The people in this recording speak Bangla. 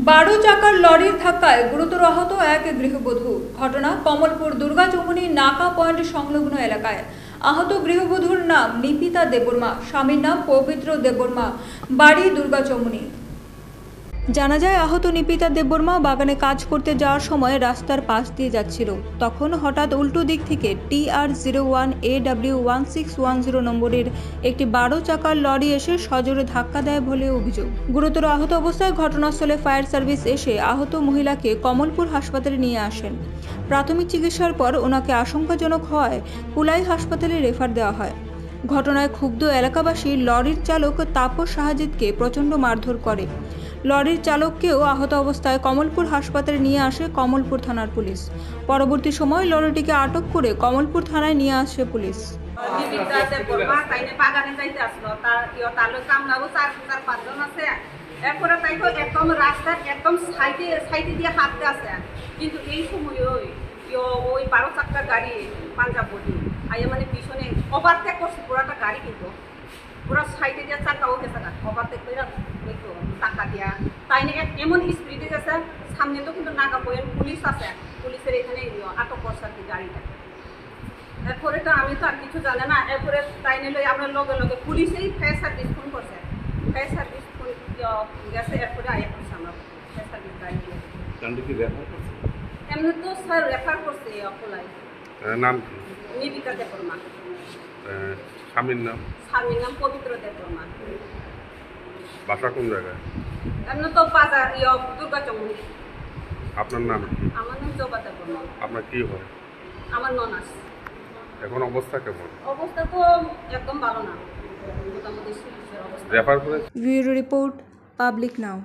12 চাকার লরির ধাক্কায় গুরুতর আহত এক গৃহবধূ। ঘটনা কমলপুর দুর্গাচৌমুহনী নাকা পয়েন্ট সংলগ্ন এলাকায়। আহত গৃহবধূর নাম নিপিতা দেববর্মা, স্বামীর নাম পবিত্র দেববর্মা, বাড়ি দুর্গাচৌমুহনী। জানা যায় আহত নিপিতা দেববর্মা বাগানে কাজ করতে যাওয়ার সময় রাস্তার পাশ দিয়ে যাচ্ছিল। তখন হঠাৎ উল্টো দিক থেকে TR01AW1610 নম্বরের একটি 12 চাকার লরি এসে সজোরে ধাক্কা দেয় বলে অভিযোগ। গুরুতর আহত অবস্থায় ঘটনাস্থলে ফায়ার সার্ভিস এসে আহত মহিলাকে কমলপুর হাসপাতালে নিয়ে আসেন। প্রাথমিক চিকিৎসার পর ওনাকে আশঙ্কাজনক হওয়ায় কুলাই হাসপাতালে রেফার দেওয়া হয়। ঘটনায় ক্ষুব্ধ এলাকাবাসী লরির চালক তাপস শাহজিদকে প্রচণ্ড মারধর করে। লরির চালককেও আহত অবস্থায় কমলপুর হাসপাতালে নিয়ে আসে কমলপুর থানার পুলিশ। পরবর্তী সময় লরিটিকে আটক করে কমলপুর থানায় নিয়ে আসে পুলিশ। এরপরে তাই তো একদম রাস্তার একদম সাইডে দিয়ে হাঁটতে আসে, কিন্তু এই সময় ওই 12 চাকার গাড়ি পাঞ্জাব বডি আইয়া মানে পিছনে ওভারটেক করছে পুরাটা গাড়ি, কিন্তু পুরো সাইডে দিয়ে চাকাও গেছে না, ওভারটেক করে দেখো টাকা দিয়া তাই না এমন স্পিডে গেছে। সামনে তো কিন্তু নাকা পয়েন্ট পুলিশ আছে, পুলিশের এখানে আটক করছে আর কি গাড়িটা। এরপরে তো আমি তো আর কিছু জানি না। এরপরে তাই নিলে আমরা লগে লগে পুলিশেই ফায়ার সার্ভিস ফোন করছে, ফায়ার সার্ভিস ফোন গেছে। এরপরে আয়া করছে আমরা ফায়ার সার্ভিস গাড়ি দিয়ে। এমনি তো স্যার রেফার করছে অকলাই। নাম নিপিতা দেববর্মা। স্বামীর নাম? স্বামীর নাম পবিত্র দেববর্মা। বাসা কোন জায়গায়? এমনি তো বাজার দুর্গাচৌমুহনী। আপনার নাম? আমার নাম জবা দেববর্মা। আপনার কি হয়? আমার ননাস। এখন অবস্থা কেমন? অবস্থা তো একদম ভালো না, মোটামুটি অবস্থা। রেফার করে? ব্যুরো রিপোর্ট, পাবলিক নাও।